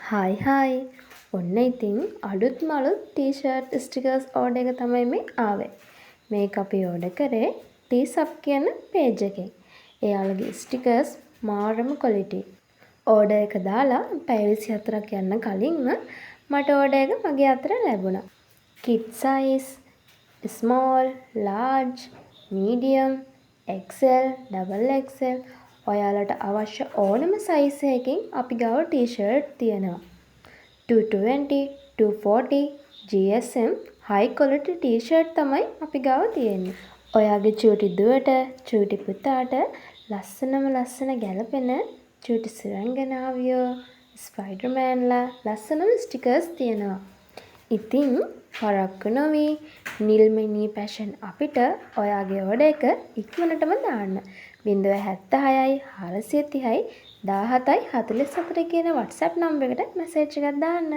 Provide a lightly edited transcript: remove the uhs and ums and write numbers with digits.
Hi ඔන්න ඉතින් අලුත් මලුත් ටී-ෂර්ට් ස්ටිකර්ස් ඕඩර් එක තමයි මේ ආවේ. මේක අපි ඕඩර් කරේ ටී-සබ් කියන පේජ් එකෙන්. එයාලගේ ස්ටිකර්ස් මාරම ක්වොලිටි. ඕඩර් එක දාලා පැය 24ක් යන්න කලින්ම මට ඕඩර් එක මගේ අතට ලැබුණා. Kid size, small, large, medium, XL, XXL ඔයාලට අවශ්‍ය ඕනම සයිස් එකකින් අපි ගාව ටී-ෂර්ට් තියෙනවා. 220, 240, GSM high quality ටී-ෂර්ට් තමයි අපි ගාව තියෙන්නේ. ඔයාගේ චූටි දුවට, චූටි පුතාට ලස්සනම ලස්සන ගැලපෙන චූටි සුරංගනාවියෝ, ස්පයිඩර්මෑන්ලා ලස්සනම ස්ටිකර්ස් තියෙනවා. ඉතින් පරක්කු නොවී නිල්මිනි පැෂන් අපිට ඔයාගේ ඕඩර් එක ඉක්මනටම දාන්න. 076යි 430යි 17යි 44 කියන WhatsApp නම්බර් එකට මැසේජ් එකක් දාන්න.